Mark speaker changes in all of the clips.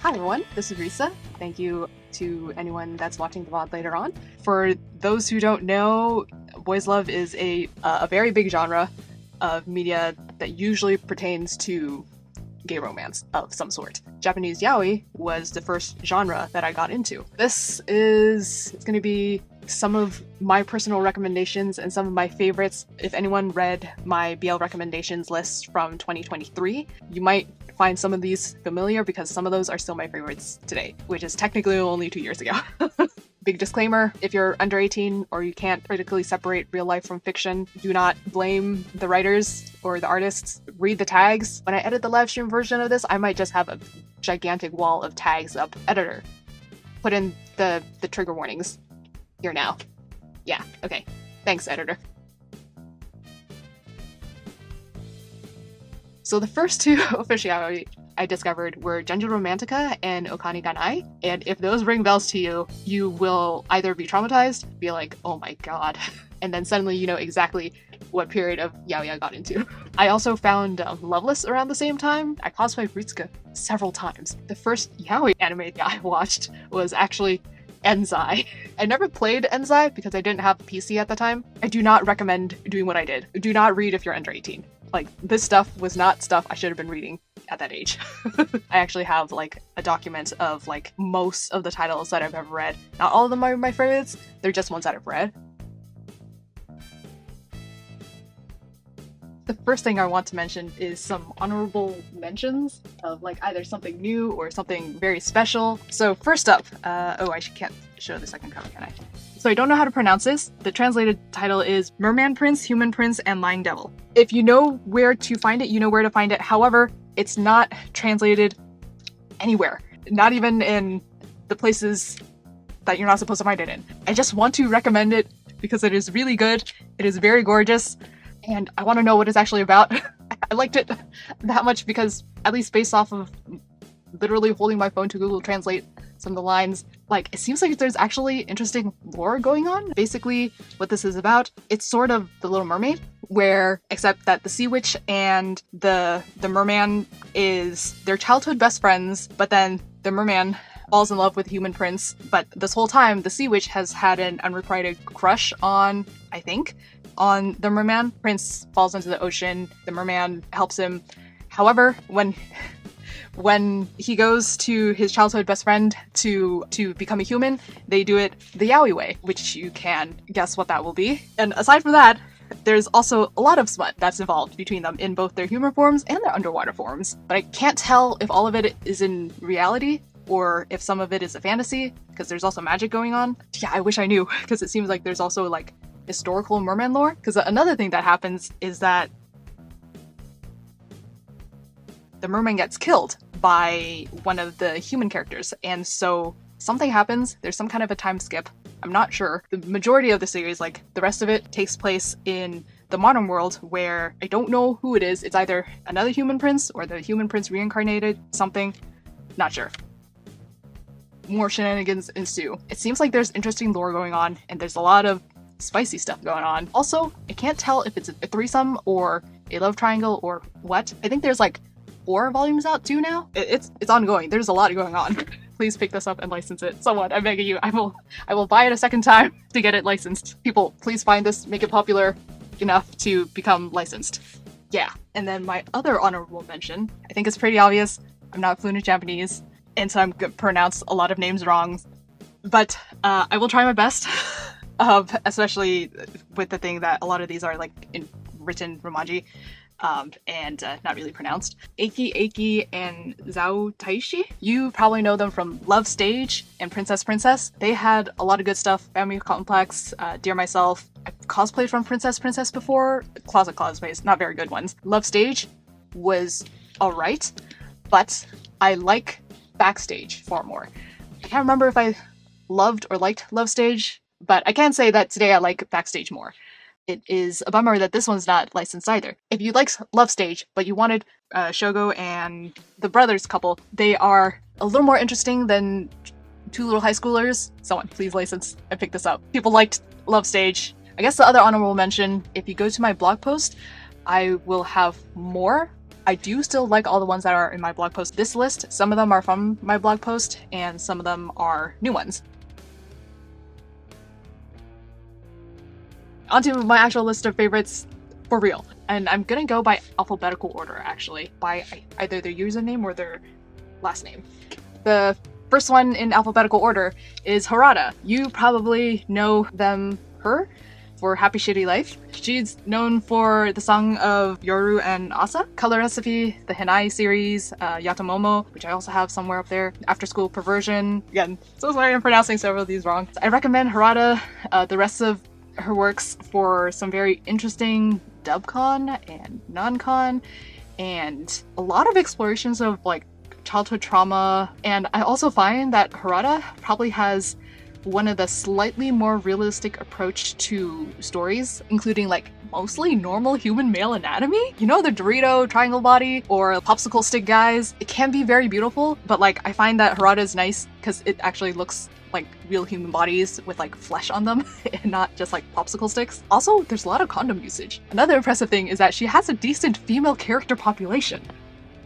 Speaker 1: Hi everyone, this is Resa. Thank you to anyone that's watching the VOD later on. For those who don't know, boys love is a very big genre of media that usually pertains to gay romance of some sort. Japanese yaoi was the first genre that I got into. It's going to be some of my personal recommendations and some of my favorites. If anyone read my BL recommendations list from 2023, you might find some of these familiar because some of those are still my favorites today, which is technically only 2 years ago. Big disclaimer, if you're under 18 or you can't critically separate real life from fiction, do not blame the writers or the artists. Read the tags. When I edit the live stream version of this, I might just have a gigantic wall of tags up. Editor, put in the trigger warnings here now. Yeah, okay. Thanks, editor. So the first two official yaoi I discovered were Genjo Romantica and Okani Ganai, and if those ring bells to you, you will either be traumatized, be like, oh my god, and then suddenly you know exactly what period of yaoi I got into. I also found Loveless around the same time. I cosplayed Ritsuka several times. The first yaoi anime I watched was actually Enzai. I never played Enzai because I didn't have a PC at the time. I do not recommend doing what I did. Do not read if you're under 18. Like, this stuff was not stuff I should have been reading at that age. I actually have like a document of like most of the titles that I've ever read. Not all of them are my favorites, they're just ones that I've read. The first thing I want to mention is some honorable mentions of like either something new or something very special. So first up, I can't show the second cover, can I? So I don't know how to pronounce this. The translated title is Merman Prince, Human Prince, and Lying Devil. If you know where to find it, you know where to find it. However, it's not translated anywhere. Not even in the places that you're not supposed to find it in. I just want to recommend it because it is really good. It is very gorgeous. And I want to know what it's actually about. I liked it that much because, at least based off of literally holding my phone to Google Translate some of the lines, like, it seems like there's actually interesting lore going on. Basically, what this is about, it's sort of The Little Mermaid, where, except that the sea witch and the merman is their childhood best friends, but then the merman falls in love with human prince, but this whole time, the sea witch has had an unrequited crush on the merman. Prince falls into the ocean, the merman helps him. However, when he goes to his childhood best friend to become a human, they do it the yaoi way, which you can guess what that will be. And aside from that, there's also a lot of smut that's involved between them in both their human forms and their underwater forms. But I can't tell if all of it is in reality or if some of it is a fantasy, because there's also magic going on. Yeah, I wish I knew, because it seems like there's also like historical merman lore. Because another thing that happens is that the merman gets killed by one of the human characters, and so something happens. There's some kind of a time skip. I'm not sure. The majority of the series, like the rest of it, takes place in the modern world where I don't know who it is. It's either another human prince or the human prince reincarnated, something. Not sure. More shenanigans ensue. It seems like there's interesting lore going on, and there's a lot of spicy stuff going on. Also, I can't tell if it's a threesome or a love triangle or what. I think there's like 4 volumes out too now. It's ongoing. There's a lot going on. Please pick this up and license it. Someone, I'm begging you. I will buy it a second time to get it licensed. People, please find this, make it popular enough to become licensed. Yeah. And then my other honorable mention, I think it's pretty obvious. I'm not fluent in Japanese, and so I'm gonna pronounce a lot of names wrong. But I will try my best. Especially with the thing that a lot of these are like in written romanji. And not really pronounced. Eiki and Zhao Taishi. You probably know them from Love Stage and Princess. They had a lot of good stuff. Family Complex, Dear Myself. I've cosplayed from Princess before. Closet cosplays, not very good ones. Love Stage was alright, but I like Backstage far more. I can't remember if I loved or liked Love Stage, but I can say that today I like Backstage more. It is a bummer that this one's not licensed either. If you liked Love Stage, but you wanted Shogo and the brothers couple, they are a little more interesting than two little high schoolers. Someone, please license. I picked this up. People liked Love Stage. I guess the other honorable mention, if you go to my blog post, I will have more I do still like all the ones that are in my blog post. This list, some of them are from my blog post, and some of them are new ones. Onto my actual list of favorites for real. And I'm gonna go by alphabetical order, actually, by either their username or their last name. The first one in alphabetical order is Harada. You probably know her for Happy Shitty Life. She's known for the song of Yoru and Asa, Color Recipe, the Henai series, Yatomomo, which I also have somewhere up there, After School Perversion. Again, so sorry I'm pronouncing several of these wrong. I recommend Harada, the rest of her works for some very interesting dubcon and non-con, and a lot of explorations of like childhood trauma. And I also find that Harada probably has one of the slightly more realistic approach to stories, including like mostly normal human male anatomy. You know, the Dorito triangle body or popsicle stick guys. It can be very beautiful, but like I find that Harada is nice because it actually looks like real human bodies with like flesh on them and not just like popsicle sticks. Also, there's a lot of condom usage. Another impressive thing is that she has a decent female character population.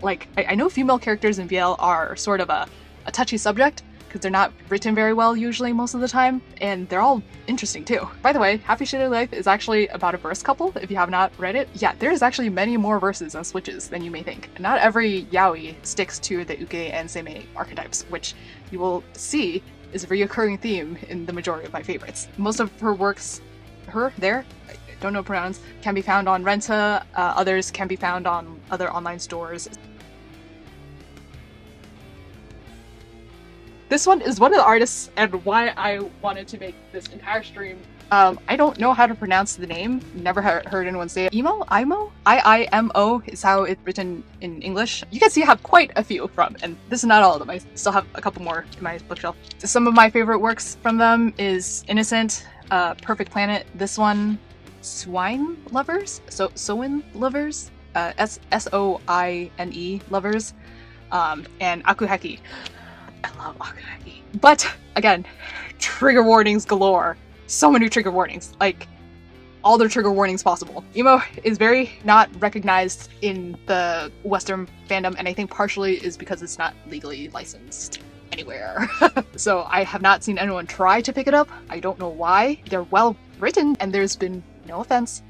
Speaker 1: Like, I know female characters in BL are sort of a touchy subject because they're not written very well usually most of the time, and they're all interesting too. By the way, Happy Shitty Life is actually about a verse couple, if you have not read it. Yeah, there's actually many more verses and switches than you may think. And not every yaoi sticks to the uke and seimei archetypes, which you will see is a reoccurring theme in the majority of my favorites. Most of her works, I don't know pronouns, can be found on Renta, others can be found on other online stores. This one is one of the artists and why I wanted to make this entire stream. I don't know how to pronounce the name. Never heard anyone say it. iimo? I-I-M-O is how it's written in English. You can see I have quite a few from, and this is not all of them. I still have a couple more in my bookshelf. Some of my favorite works from them is Innocent, Perfect Planet, this one, Swine Lovers, Soin Lovers, S-O-I-N-E Lovers, and Akuheki. I love Ogeretsu. But again, trigger warnings galore. So many trigger warnings. Like, all the trigger warnings possible. Imo is very not recognized in the Western fandom, and I think partially is because it's not legally licensed anywhere. So I have not seen anyone try to pick it up. I don't know why. They're well written, and there's been, no offense,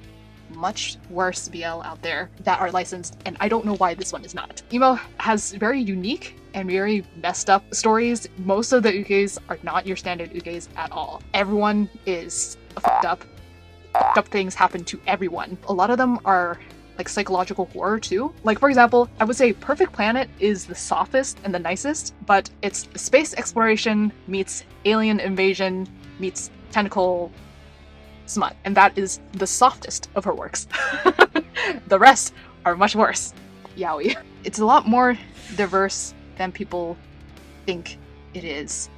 Speaker 1: much worse BL out there that are licensed, and I don't know why this one is not. Imo has very unique and very messed up stories. Most of the ukes are not your standard ukes at all. Everyone is fucked up. Fucked up things happen to everyone. A lot of them are like psychological horror too. Like, for example, I would say Perfect Planet is the softest and the nicest, but it's space exploration meets alien invasion meets tentacle smut, and that is the softest of her works. The rest are much worse. Yaoi. It's a lot more diverse than people think it is,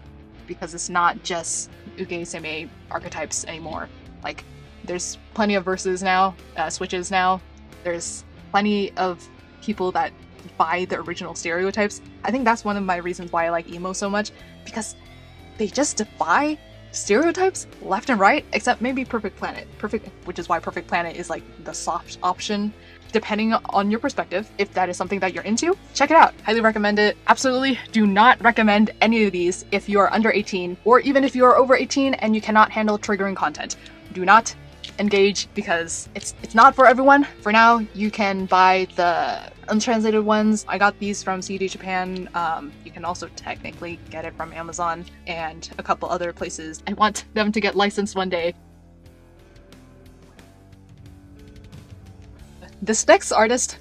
Speaker 1: because it's not just uke seimei archetypes anymore. Like, there's plenty of verses now, switches now. There's plenty of people that buy the original stereotypes. I think that's one of my reasons why I like emo so much, because they just defy stereotypes left and right, except maybe Perfect Planet. Which is why Perfect Planet is like the soft option, depending on your perspective. If that is something that you're into, check it out. Highly recommend it. Absolutely do not recommend any of these if you are under 18, or even if you are over 18 and you cannot handle triggering content. Do not engage, because it's not for everyone. For now, you can buy the untranslated ones. I got these from CD Japan. You can also technically get it from Amazon and a couple other places. I want them to get licensed one day. This next artist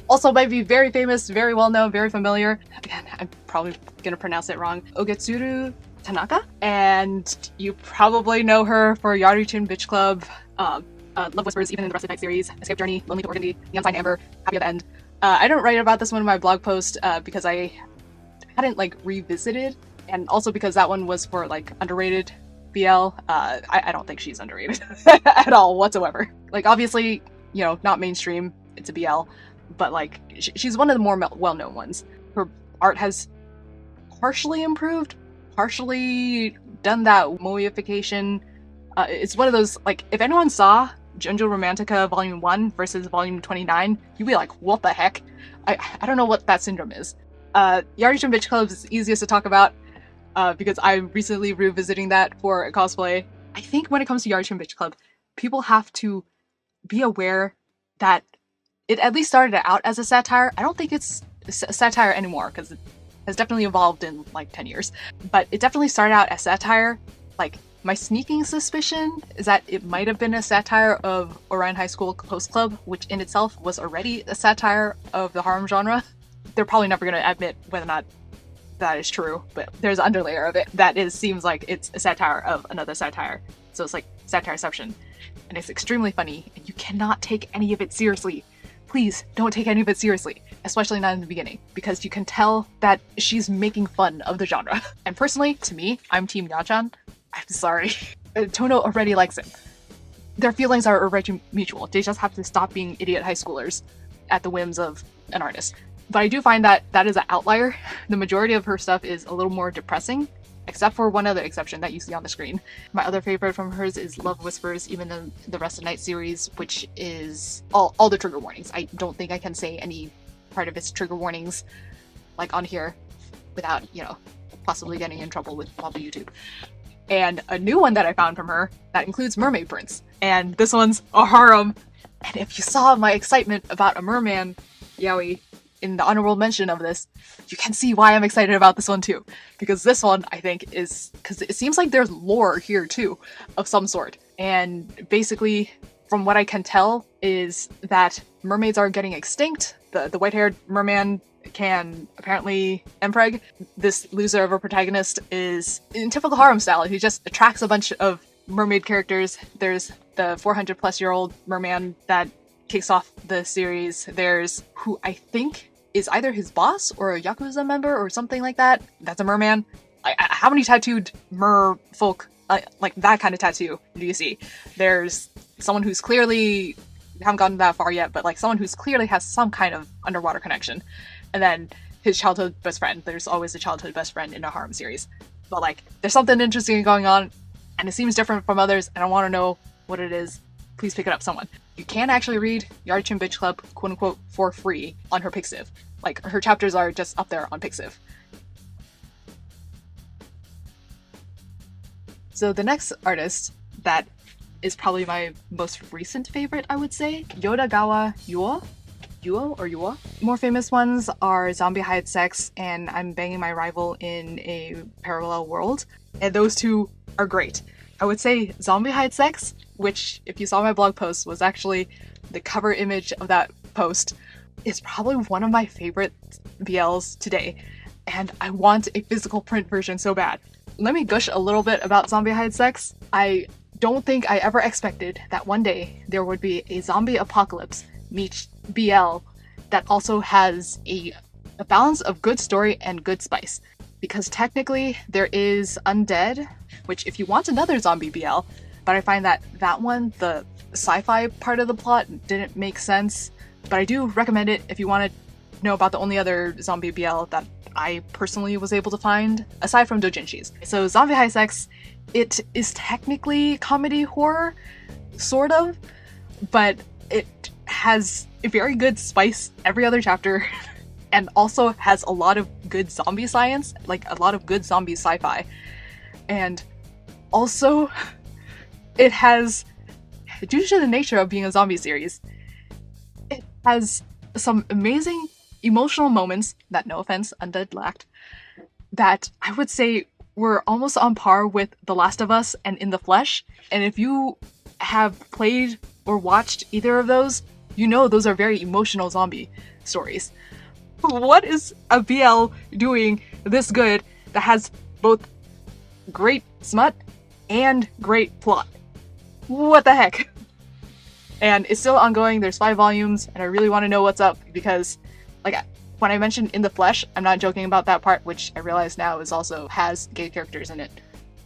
Speaker 1: also might be very famous, very well known, very familiar. Again, I'm probably gonna pronounce it wrong. Ogeretsu Tanaka, and you probably know her for Yaruchun Bitch Club, Love Whispers, Even in the Rusted Night series, Escape Journey, Lonely to Organdy, The Unsigned Amber, Happy at the End. I don't write about this one in my blog post because I hadn't like revisited, and also because that one was for like underrated BL. I don't think she's underrated at all whatsoever. Like, obviously, you know, not mainstream, it's a BL, but like she's one of the more well-known ones. Her art has partially improved, partially done that moification. It's one of those, like, if anyone saw Junjo Romantica Volume 1 versus Volume 29, you'd be like, what the heck? I don't know what that syndrome is. Yaruchun Bitch Club is easiest to talk about because I'm recently revisiting that for a cosplay. I think when it comes to Yaruchun Bitch Club, people have to be aware that it at least started out as a satire. I don't think it's a satire anymore because it has definitely evolved in like 10 years. But it definitely started out as satire. Like, my sneaking suspicion is that it might have been a satire of Orion High School Host Club, which in itself was already a satire of the harem genre. They're probably never going to admit whether or not that is true, but there's an underlayer of it that seems like it's a satire of another satire. So it's like satireception. And it's extremely funny, and you cannot take any of it seriously. Please don't take any of it seriously, especially not in the beginning, because you can tell that she's making fun of the genre. And personally, to me, I'm Team Yachan. I'm sorry. Tono already likes him. Their feelings are already mutual. They just have to stop being idiot high schoolers at the whims of an artist. But I do find that that is an outlier. The majority of her stuff is a little more depressing, except for one other exception that you see on the screen. My other favorite from hers is Love Whispers, even in the Rest of Night series, which is all the trigger warnings. I don't think I can say any part of its trigger warnings like on here without, possibly getting in trouble with probably YouTube. And a new one that I found from her that includes Mermaid Prince. And this one's a harem. And if you saw my excitement about a merman yaoi in the honorable mention of this, you can see why I'm excited about this one too. Because this one, I think, is... because it seems like there's lore here too, of some sort. And basically, from what I can tell, is that mermaids are getting extinct. The white-haired merman can apparently impreg. This loser of a protagonist is in typical harem style. He just attracts a bunch of mermaid characters. There's the 400-plus-year-old merman that kicks off the series. There's who I think is either his boss or a Yakuza member or something like that. That's a merman. How many tattooed mer folk, like that kind of tattoo, do you see? There's someone who's clearly... haven't gotten that far yet, but like someone who's clearly has some kind of underwater connection. And then his childhood best friend. There's always a childhood best friend in a harem series. But like, there's something interesting going on, and it seems different from others, and I want to know what it is. Please pick it up, someone. You can actually read Yaruchun Bitch Club, quote-unquote, for free on her Pixiv. Like, her chapters are just up there on Pixiv. So the next artist that is probably my most recent favorite, I would say, Yodogawa Yuo. Yuo? More famous ones are Zombie Hide Sex and I'm Banging My Rival in a Parallel World. And those two are great. I would say Zombie Hide Sex, which, if you saw my blog post, was actually the cover image of that post, is probably one of my favorite BLs today. And I want a physical print version so bad. Let me gush a little bit about Zombie Hide Sex. I don't think I ever expected that one day there would be a zombie apocalypse meets BL that also has a balance of good story and good spice. Because technically there is Undead, which if you want another zombie BL, but I find that one, the sci-fi part of the plot, didn't make sense. But I do recommend it if you want to know about the only other zombie BL that I personally was able to find, aside from doujinshis. So Zombie High Sex, it is technically comedy horror, sort of, but it has a very good spice every other chapter, and also has a lot of good zombie science, like a lot of good zombie sci-fi. And also, it has, due to the nature of being a zombie series, it has some amazing emotional moments that, no offense, Undead lacked, that I would say were almost on par with The Last of Us and In the Flesh. And if you have played or watched either of those, you know those are very emotional zombie stories. What is a BL doing this good that has both great smut and great plot? What the heck? And it's still ongoing. There's 5 volumes, and I really want to know what's up because, like, when I mentioned In the Flesh, I'm not joking about that part, which I realize now has gay characters in it.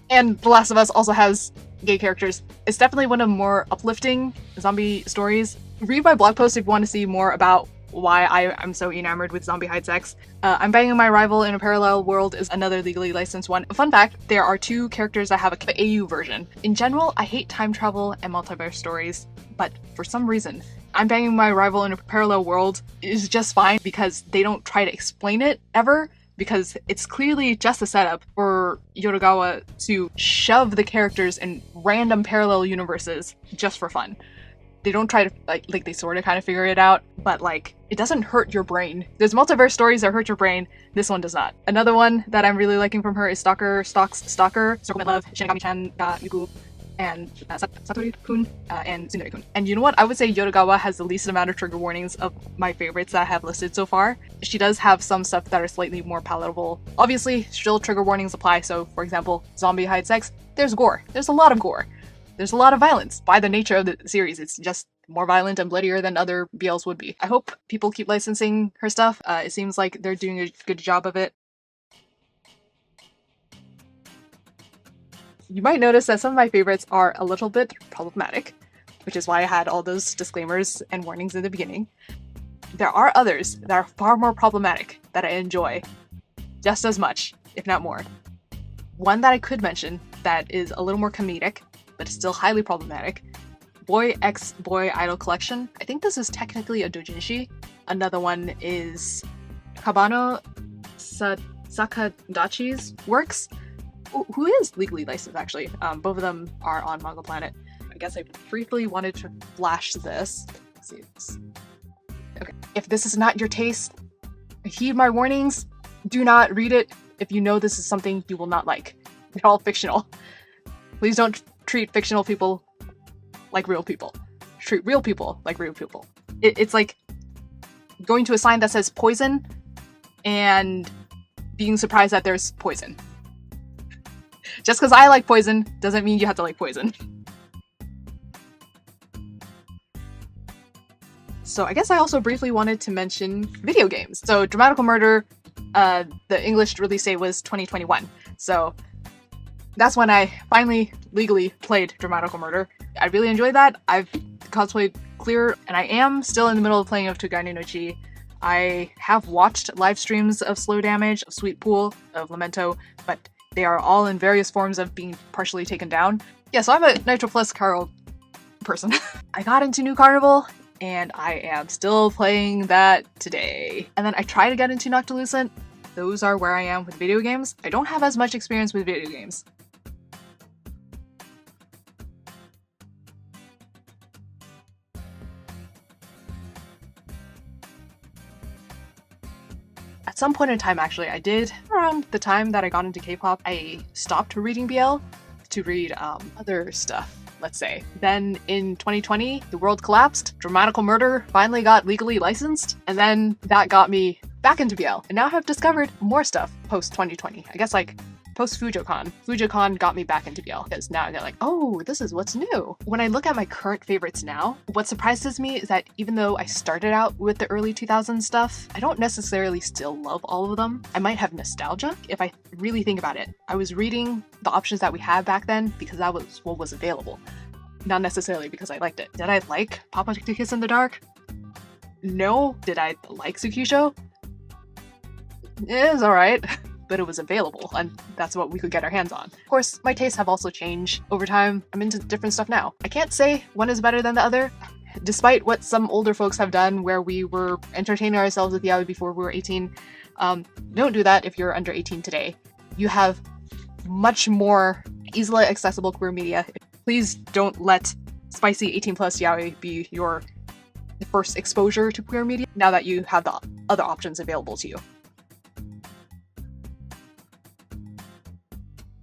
Speaker 1: And The Last of Us also has gay characters. It's definitely one of the more uplifting zombie stories. Read my blog post if you want to see more about why I'm so enamored with zombie hide sex. I'm Banging My Rival in a Parallel World is another legally licensed one. Fun fact, there are 2 characters that have a AU version. In general, I hate time travel and multiverse stories, but for some reason, I'm Banging My Rival in a Parallel World is just fine because they don't try to explain it ever, because it's clearly just a setup for Yodogawa to shove the characters in random parallel universes just for fun. They don't try to, like they sort of kind of figure it out, but like, it doesn't hurt your brain. There's multiverse stories that hurt your brain, this one does not. Another one that I'm really liking from her is Stalker, Circle Love, Shinigami-chan ga Yuku, and Satori-kun, and Tsundere-kun. And you know what? I would say Yodogawa has the least amount of trigger warnings of my favorites that I have listed so far. She does have some stuff that are slightly more palatable. Obviously, still trigger warnings apply, so for example, zombie hide sex, there's gore. There's a lot of gore. There's a lot of violence. By the nature of the series, it's just more violent and bloodier than other BLs would be. I hope people keep licensing her stuff. It seems like they're doing a good job of it. You might notice that some of my favorites are a little bit problematic, which is why I had all those disclaimers and warnings in the beginning. There are others that are far more problematic that I enjoy just as much, if not more. One that I could mention that is a little more comedic, but is still highly problematic, Boy X Boy Idol Collection. I think this is technically a doujinshi. Another one is Kabano Sakadachi's works, who is legally licensed actually. Both of them are on Manga Planet. I guess I briefly wanted to flash this. Let's see this. Okay, if this is not your taste, heed my warnings. Do not read it if you know this is something you will not like. They're all fictional. Please don't treat fictional people like real people. Treat real people like real people. It's like going to a sign that says poison and being surprised that there's poison. Just because I like poison doesn't mean you have to like poison. So I guess I also briefly wanted to mention video games. So Dramatical Murder, the English release date was 2021. So that's when I finally legally played Dramatical Murder. I really enjoyed that. I've cosplayed Clear, and I am still in the middle of playing of Tugainu no Chi. I have watched live streams of Slow Damage, of Sweet Pool, of Lamento, but they are all in various forms of being partially taken down. Yeah, so I'm a Nitro Plus Carl person. I got into New Carnival, and I am still playing that today. And then I try to get into Noctilucent. Those are where I am with video games. I don't have as much experience with video games. At some point in time, actually, I did, around the time that I got into K-pop, I stopped reading BL to read other stuff, let's say. Then in 2020, the world collapsed, Dramatical Murder finally got legally licensed, and then that got me back into BL. And now I have discovered more stuff post-2020. I guess like post-FujoCon. FujoCon got me back into BL, because now they're like, oh, this is what's new. When I look at my current favorites now, what surprises me is that even though I started out with the early 2000s stuff, I don't necessarily still love all of them. I might have nostalgia if I really think about it. I was reading the options that we had back then because that was what was available. Not necessarily because I liked it. Did I like Papa to Kiss in the Dark? No. Did I like Tsukisho? It was alright. But it was available, and that's what we could get our hands on. Of course, my tastes have also changed over time. I'm into different stuff now. I can't say one is better than the other, despite what some older folks have done where we were entertaining ourselves with yaoi before we were 18. Don't do that if you're under 18 today. You have much more easily accessible queer media. Please don't let spicy 18 plus yaoi be your first exposure to queer media now that you have the other options available to you.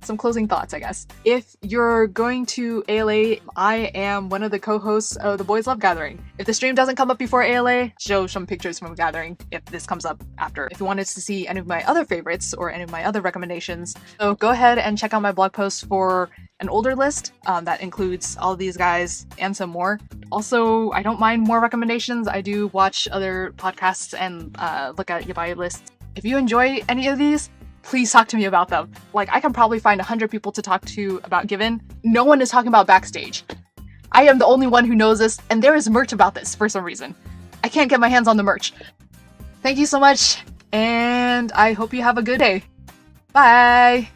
Speaker 1: Some closing thoughts, I guess. If you're going to ALA, I am one of the co-hosts of the Boys Love Gathering. If the stream doesn't come up before ALA, show some pictures from Gathering if this comes up after. If you wanted to see any of my other favorites or any of my other recommendations, so go ahead and check out my blog post for an older list that includes all of these guys and some more. Also, I don't mind more recommendations. I do watch other podcasts and look at yabai lists. If you enjoy any of these, please talk to me about them. Like, I can probably find 100 people to talk to about Given. No one is talking about Backstage. I am the only one who knows this, and there is merch about this for some reason. I can't get my hands on the merch. Thank you so much, and I hope you have a good day. Bye!